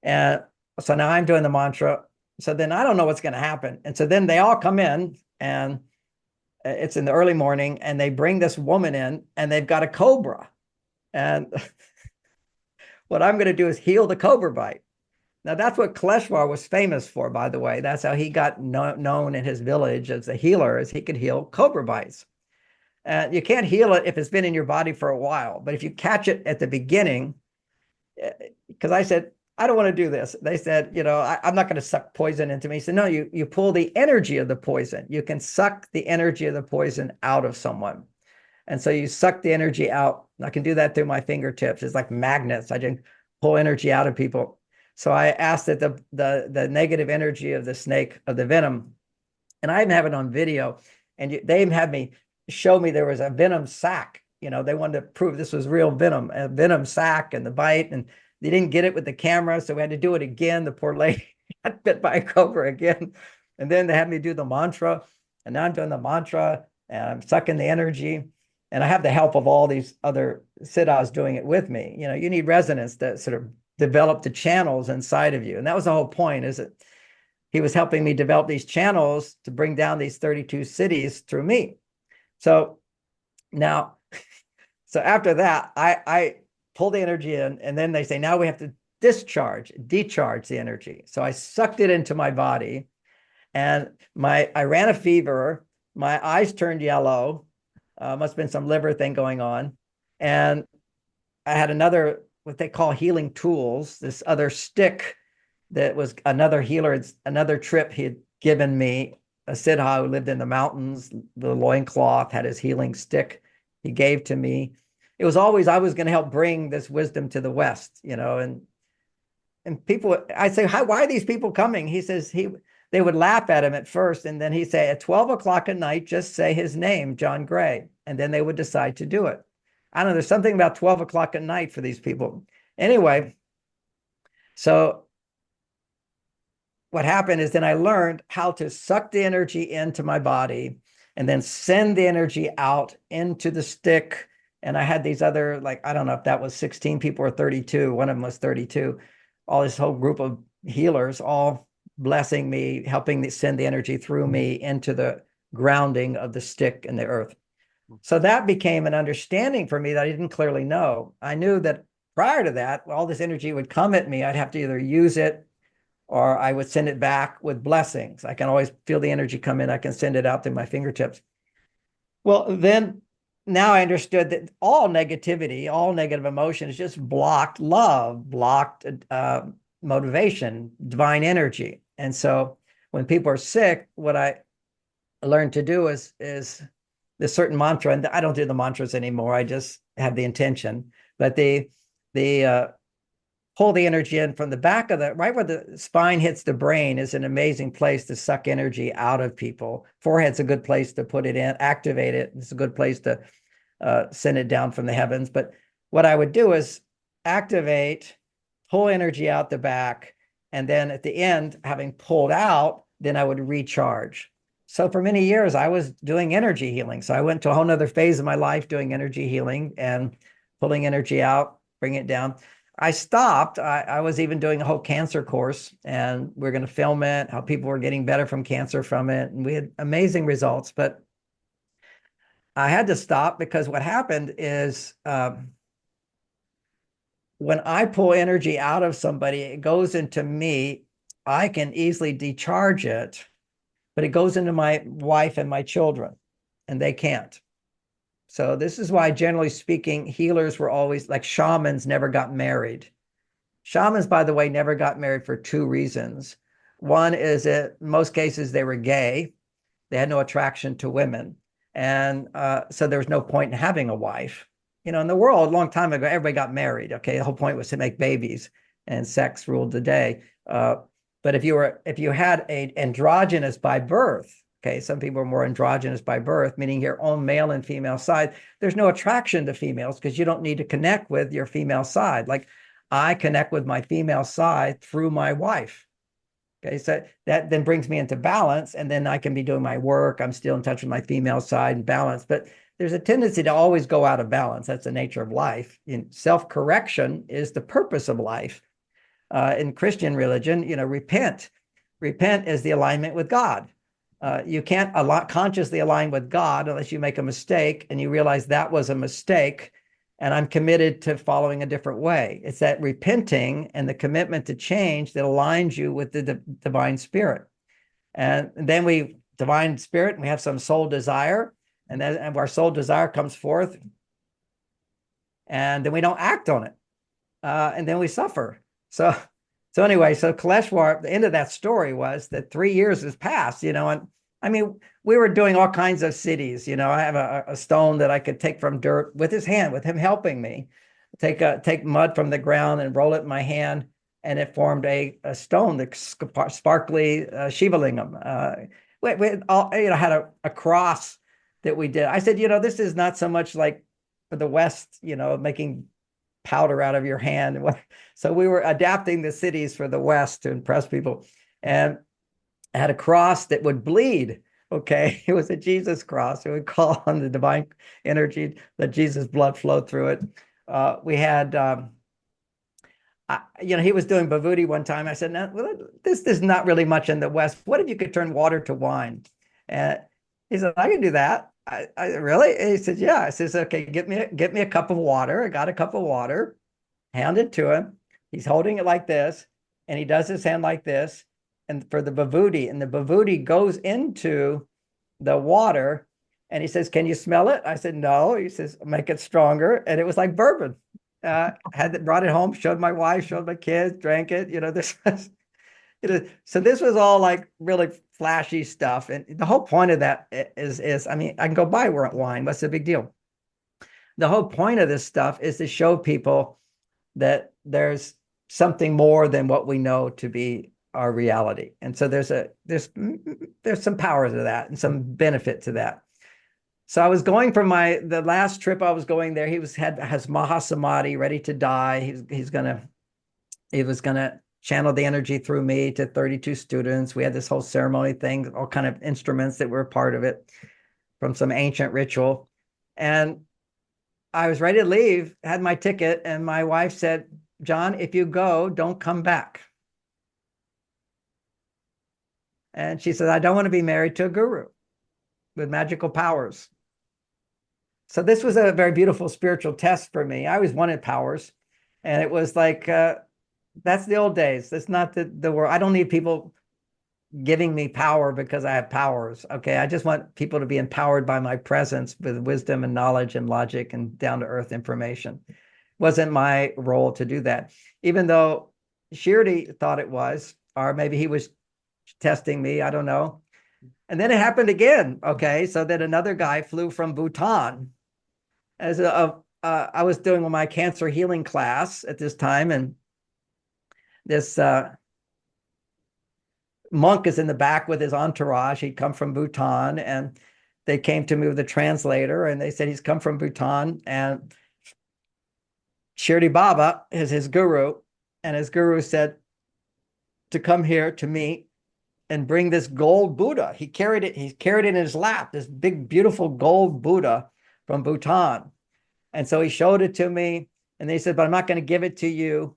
And so now I'm doing the mantra. So then I don't know what's going to happen. And so then they all come in, and it's in the early morning, and they bring this woman in, and they've got a cobra. And what I'm going to do is heal the cobra bite. Now, that's what Kaleshwar was famous for, by the way. That's how he got known in his village as a healer, as he could heal cobra bites. And you can't heal it if it's been in your body for a while. But if you catch it at the beginning, because I said, I don't want to do this. They said, I'm not going to suck poison into me. He said, no, you pull the energy of the poison. You can suck the energy of the poison out of someone. And so you suck the energy out. I can do that through my fingertips. It's like magnets. I can pull energy out of people. So I asked that the negative energy of the snake, of the venom, and I even have it on video, and they even had me show me there was a venom sac. They wanted to prove this was real venom, a venom sac, and the bite, and they didn't get it with the camera, so we had to do it again. The poor lady got bit by a cobra again. And then they had me do the mantra, and now I'm doing the mantra, and I'm sucking the energy, and I have the help of all these other siddhas doing it with me. You need resonance to sort of develop the channels inside of you. And that was the whole point, is that he was helping me develop these channels to bring down these 32 cities through me. So now, so after that, I pull the energy in, and then they say, now we have to decharge the energy. So I sucked it into my body, and I ran a fever, my eyes turned yellow, Must have been some liver thing going on. And I had another, what they call healing tools, this other stick that was another healer, another trip he had given me, a Siddha who lived in the mountains, the loincloth, had his healing stick he gave to me. It was always, I was going to help bring this wisdom to the West, and people, I say, why are these people coming? He says, they would laugh at him at first. And then he'd say, at 12 o'clock at night, just say his name, John Gray. And then they would decide to do it. I don't know, there's something about 12 o'clock at night for these people. Anyway, so what happened is then I learned how to suck the energy into my body and then send the energy out into the stick. And I had these other, like, I don't know if that was 16 people or 32. One of them was 32. All this whole group of healers, all blessing me, helping me send the energy through me into the grounding of the stick in the earth. So that became an understanding for me that I didn't clearly know. I knew that prior to that, all this energy would come at me. I'd have to either use it or I would send it back with blessings. I can always feel the energy come in. I can send it out through my fingertips. Well, then now I understood that all negativity, all negative emotion is just blocked love, blocked motivation, divine energy. And so when people are sick, what I learned to do is this certain mantra, and I don't do the mantras anymore. I just have the intention, but the pull the energy in from the back of right where the spine hits the brain is an amazing place to suck energy out of people. Forehead's a good place to put it in, activate it. It's a good place to send it down from the heavens. But what I would do is activate, pull energy out the back, and then at the end, having pulled out, then I would recharge. So for many years, I was doing energy healing. So I went to a whole nother phase of my life doing energy healing and pulling energy out, bringing it down. I stopped. I was even doing a whole cancer course, and we're going to film it, how people were getting better from cancer from it. And we had amazing results, but I had to stop because what happened is when I pull energy out of somebody, it goes into me. I can easily decharge it, but it goes into my wife and my children, and they can't. So this is why, generally speaking, healers were always like shamans never got married. Shamans, by the way, never got married for two reasons. One is that in most cases they were gay. They had no attraction to women. And so there was no point in having a wife. In the world, a long time ago, everybody got married. Okay, the whole point was to make babies, and sex ruled the day. But if you had an androgynous by birth, okay, some people are more androgynous by birth, meaning your own male and female side. There's no attraction to females because you don't need to connect with your female side. Like I connect with my female side through my wife. Okay, so that then brings me into balance, and then I can be doing my work. I'm still in touch with my female side and balance, but there's a tendency to always go out of balance. That's the nature of life. Self-correction is the purpose of life. In Christian religion, repent. Repent is the alignment with God. You can't consciously align with God unless you make a mistake and you realize that was a mistake and I'm committed to following a different way. It's that repenting and the commitment to change that aligns you with the divine spirit. And then divine spirit, and we have some soul desire, and then our soul desire comes forth, and then we don't act on it, and then we suffer. So anyway, so Kaleshwar, the end of that story was that 3 years has passed, and I mean, we were doing all kinds of cities. I have a stone that I could take from dirt with his hand, with him helping me, take mud from the ground and roll it in my hand, and it formed a stone, the sparkly Shiva Lingam. We had a cross that we did. I said, this is not so much like for the West, making powder out of your hand. So we were adapting the cities for the West to impress people. And I had a cross that would bleed. Okay. It was a Jesus cross. It would call on the divine energy, that Jesus blood flowed through it. We had, he was doing bhavudi one time. I said, no, this is not really much in the West. What if you could turn water to wine? And he said, I can do that. I really? And he said, yeah. I says, okay, get me a cup of water. I got a cup of water, handed to him. He's holding it like this, and he does his hand like this. And for the bhavudi, and the bhavudi goes into the water, And he says, can you smell it? I said, no. He says, make it stronger. And it was like bourbon. Brought it home, showed my wife, showed my kids, drank it. This was, so this was all like really flashy stuff. And the whole point of that is, I mean, I can go buy wine. What's the big deal? The whole point of this stuff is to show people that there's something more than what we know to be our reality. And so there's some power to that and some benefit to that. So I was going from the last trip I was going there. He has Mahasamadhi, ready to die. He was gonna channel the energy through me to 32 students. We had this whole ceremony thing, all kind of instruments that were a part of it from some ancient ritual. And I was ready to leave, had my ticket, and my wife said, John, if you go, don't come back. And she said, I don't want to be married to a guru with magical powers. So this was a very beautiful spiritual test for me. I always wanted powers. And it was like, that's the old days. That's not the world. I don't need people giving me power because I have powers. Okay. I just want people to be empowered by my presence with wisdom and knowledge and logic and down to earth information. It wasn't my role to do that, even though Shirdi thought it was, or maybe he was testing me. I don't know. And then it happened again. Okay. So then another guy flew from Bhutan I was doing my cancer healing class at this time. And this, monk is in the back with his entourage. He'd come from Bhutan, and they came to me with a translator, and they said he's come from Bhutan, and Shirdi Baba is his guru, and his guru said to come here to me and bring this gold Buddha. He carried it in his lap, this big, beautiful gold Buddha from Bhutan. And so he showed it to me, and they said, but I'm not going to give it to you.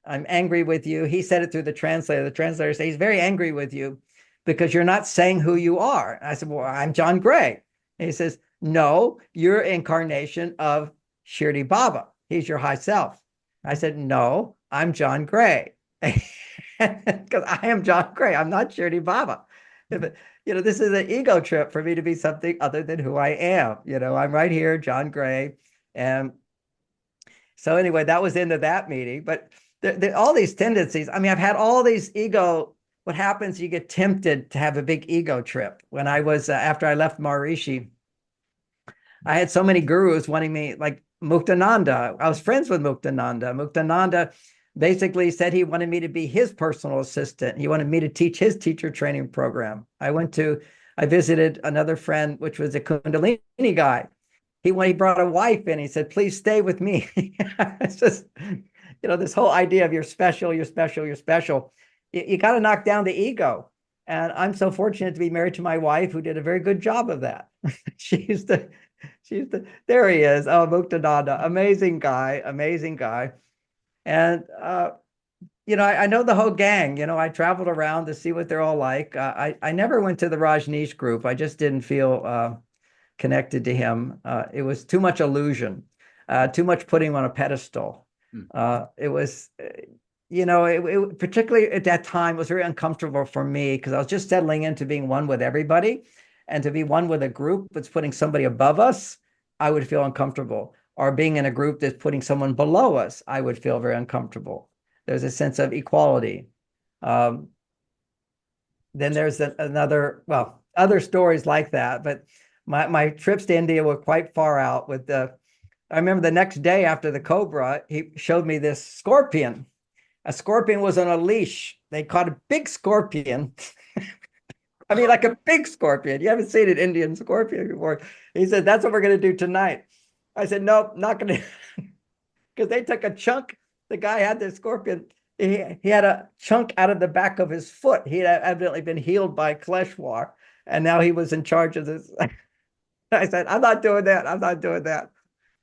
I'm angry with you. He said it through the translator. The translator said, he's very angry with you because you're not saying who you are. And I said, well, I'm John Gray. And he says, no, you're incarnation of Shirdi Baba. He's your high self. I said, no, I'm John Gray. Because I am John Gray. I'm not Shirdi Baba. This is an ego trip for me to be something other than who I am. I'm right here, John Gray. And so anyway, that was into that meeting. But all these tendencies, I mean, I've had all these ego. What happens, you get tempted to have a big ego trip. When I was, after I left Maharishi, I had so many gurus wanting me, like Muktananda. I was friends with Muktananda. Muktananda basically said he wanted me to be his personal assistant. He wanted me to teach his teacher training program. I visited another friend, which was a Kundalini guy. He brought a wife in. He said, please stay with me. It's just, this whole idea of you're special, you're special, you're special. You got to knock down the ego. And I'm so fortunate to be married to my wife, who did a very good job of that. There he is. Oh, Muktananda, amazing guy. And, I know the whole gang. I traveled around to see what they're all like. I never went to the Rajneesh group. I just didn't feel connected to him. It was too much illusion, too much putting him on a pedestal. It was, particularly at that time, it was very uncomfortable for me because I was just settling into being one with everybody, and to be one with a group that's putting somebody above us, I would feel uncomfortable. Or being in a group that's putting someone below us, I would feel very uncomfortable. There's a sense of equality. Then there's other stories like that, but my trips to India were quite far out. I remember the next day after the Cobra, he showed me this scorpion. A scorpion was on a leash. They caught a big scorpion. I mean, like a big scorpion. You haven't seen an Indian scorpion before. He said, that's what we're going to do tonight. I said, nope, not going to. Because they took a chunk. The guy had the scorpion. He had a chunk out of the back of his foot. He had evidently been healed by Kaleshwar. And now he was in charge of this. I said, I'm not doing that. I'm not doing that.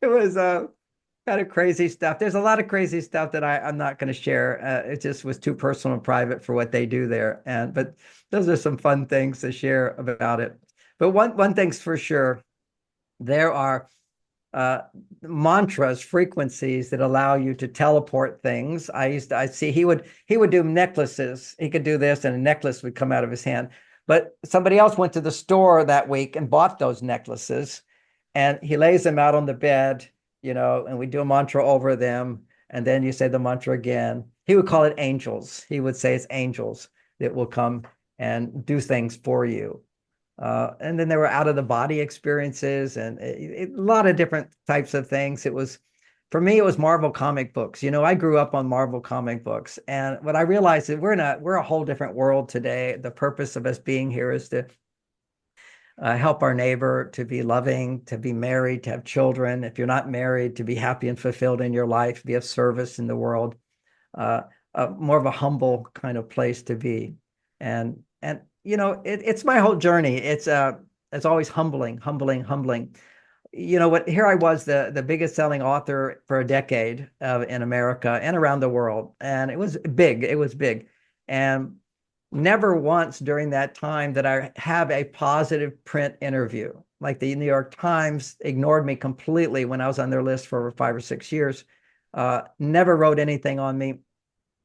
It was kind of crazy stuff. There's a lot of crazy stuff that I'm not going to share. It just was too personal and private for what they do there. But those are some fun things to share about it. But one thing's for sure, there are mantras, frequencies that allow you to teleport things. I see he would do necklaces. He could do this, and a necklace would come out of his hand. But somebody else went to the store that week and bought those necklaces, and he lays them out on the bed, and we do a mantra over them. And then you say the mantra again. He would call it angels. He would say it's angels that will come and do things for you. And then there were out of the body experiences and a lot of different types of things. For me, it was Marvel comic books. I grew up on Marvel comic books. And what I realized is we're a whole different world today. The purpose of us being here is to help our neighbor, to be loving, to be married, to have children. If you're not married, to be happy and fulfilled in your life, be of service in the world. Uh, More of a humble kind of place to be. And it's my whole journey. It's always humbling, humbling, humbling. Here I was, the biggest selling author for a decade in America and around the world. And it was big. It was big. And never once during that time did I have a positive print interview. Like the New York Times ignored me completely when I was on their list for over 5 or 6 years. Never wrote anything on me.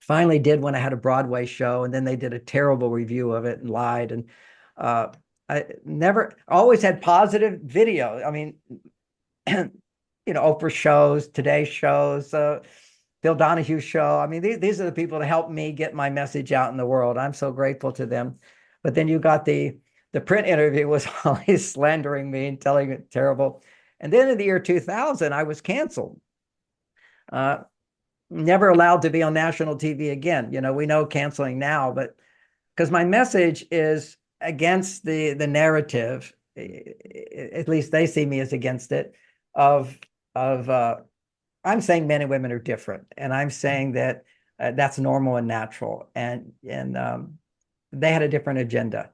Finally did when I had a Broadway show, and then they did a terrible review of it and lied. And I never always had positive video. I mean, Oprah shows, Today shows, Bill Donohue's show. I mean, these are the people that helped me get my message out in the world. I'm so grateful to them. But then you got the print interview was always slandering me and telling it terrible. And then in the year 2000, I was canceled. Never allowed to be on national TV again. We know canceling now, but because my message is against the narrative, at least they see me as against it, of I'm saying men and women are different, and I'm saying that that's normal and natural, and they had a different agenda.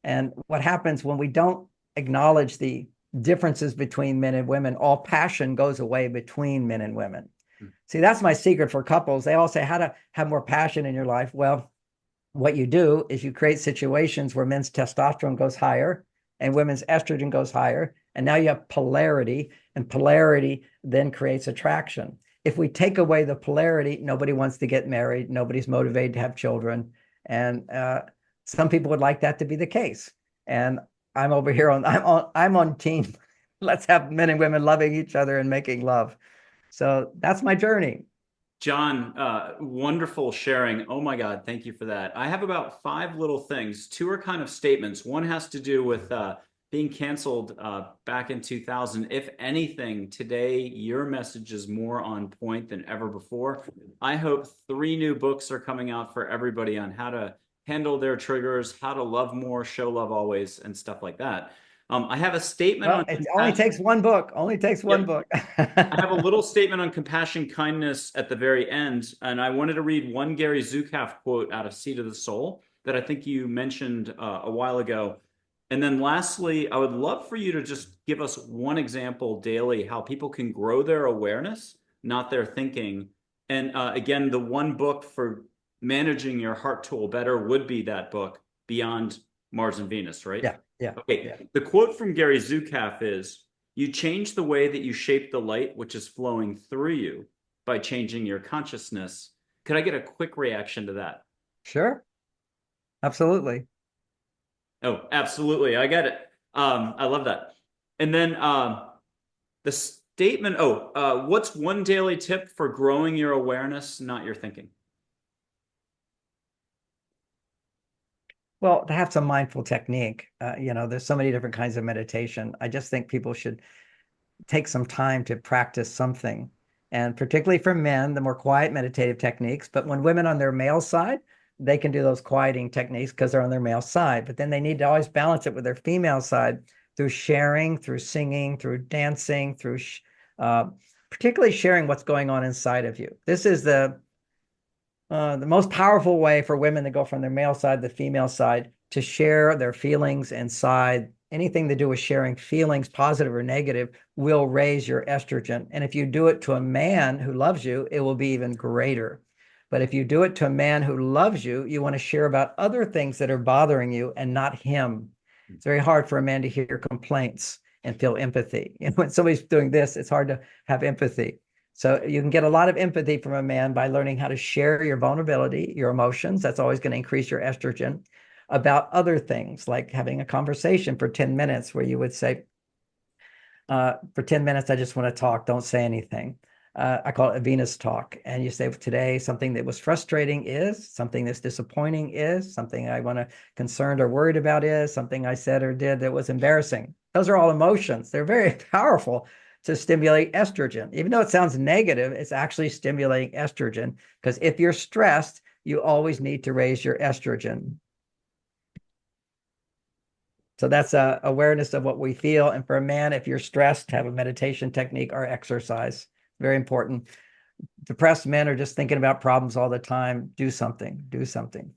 And what happens when we don't acknowledge the differences between men and women, all passion goes away between men and women. See, that's my secret for couples. They all say how to have more passion in your life. Well, what you do is you create situations where men's testosterone goes higher and women's estrogen goes higher. And now you have polarity, and polarity then creates attraction. If we take away the polarity, nobody wants to get married. Nobody's motivated to have children. And some people would like that to be the case. And I'm over here I'm on team. Let's have men and women loving each other and making love. So that's my journey. John, wonderful sharing. Oh my God, thank you for that. I have about 5 little things. 2 are kind of statements. One has to do with being canceled back in 2000. If anything, today your message is more on point than ever before. I hope 3 new books are coming out for everybody on how to handle their triggers, how to love more, show love always, and stuff like that. I have a statement Well, on it only takes one book. Only takes one book. I have a little statement on compassion, kindness at the very end, and I wanted to read one Gary Zukav quote out of Seed of the Soul that I think you mentioned a while ago. And then lastly, I would love for you to just give us one example daily how people can grow their awareness, not their thinking. And again, the one book for managing your heart tool better would be that book, Beyond Mars and Venus, right? Yeah. Yeah. Okay. Yeah. The quote from Gary Zukav is, "You change the way that you shape the light which is flowing through you by changing your consciousness." Could I get a quick reaction to that? Sure. Absolutely. Oh, absolutely. I get it. I love that. And then the statement, what's one daily tip for growing your awareness, not your thinking? Well, to have some mindful technique, there's so many different kinds of meditation. I just think people should take some time to practice something. And particularly for men, the more quiet meditative techniques. But when women on their male side, they can do those quieting techniques because they're on their male side. But then they need to always balance it with their female side through sharing, through singing, through dancing, through particularly sharing what's going on inside of you. This is the most powerful way for women to go from their male side to the female side to share their feelings inside. Anything to do with sharing feelings, positive or negative, will raise your estrogen. And if you do it to a man who loves you, it will be even greater. But if you do it to a man who loves you, you want to share about other things that are bothering you and not him. It's very hard for a man to hear complaints and feel empathy. When somebody's doing this, it's hard to have empathy. So you can get a lot of empathy from a man by learning how to share your vulnerability, your emotions. That's always going to increase your estrogen. about other things, like having a conversation for 10 minutes where you would say, for 10 minutes, I just want to talk, don't say anything. I call it a Venus talk. And you say, today, something that was frustrating is, something that's disappointing is, something I want to concerned or worried about is, something I said or did that was embarrassing. Those are all emotions. They're very powerful to stimulate estrogen. Even though it sounds negative, it's actually stimulating estrogen, because if you're stressed, you always need to raise your estrogen. So that's a awareness of what we feel. And for a man, if you're stressed, have a meditation technique or exercise. Very important. Depressed men are just thinking about problems all the time. Do something. Do something.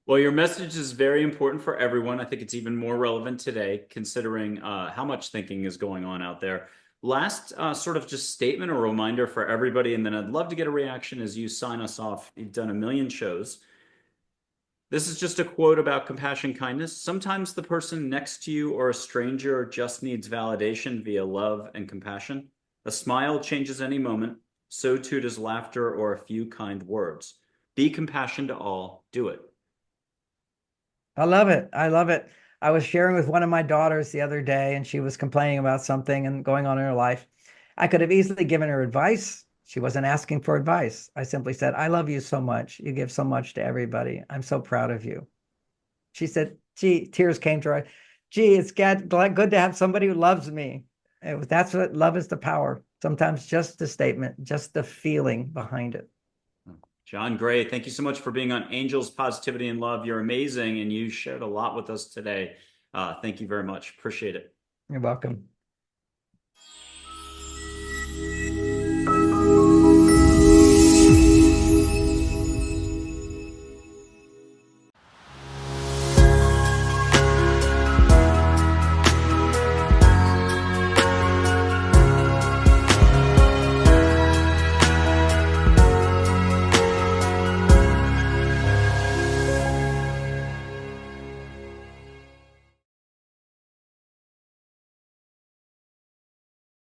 Well, your message is very important for everyone. I think it's even more relevant today, considering how much thinking is going on out there. Last sort of just statement or reminder for everybody, and then I'd love to get a reaction as you sign us off. You've done a million shows. This is just a quote about compassion, kindness. Sometimes the person next to you or a stranger just needs validation via love and compassion. A smile changes any moment. So too does laughter or a few kind words. Be compassion to all. Do it. I love it. I love it. I was sharing with one of my daughters the other day, and she was complaining about something and going on in her life. I could have easily given her advice. She wasn't asking for advice. I simply said, I love you so much. You give so much to everybody. I'm so proud of you. She said, gee, tears came to her. Gee, it's good to have somebody who loves me. That's what love is, the power. Sometimes just the statement, just the feeling behind it. John Gray, thank you so much for being on Angels, Positivity, and Love. You're amazing, and you shared a lot with us today. Thank you very much. Appreciate it. You're welcome.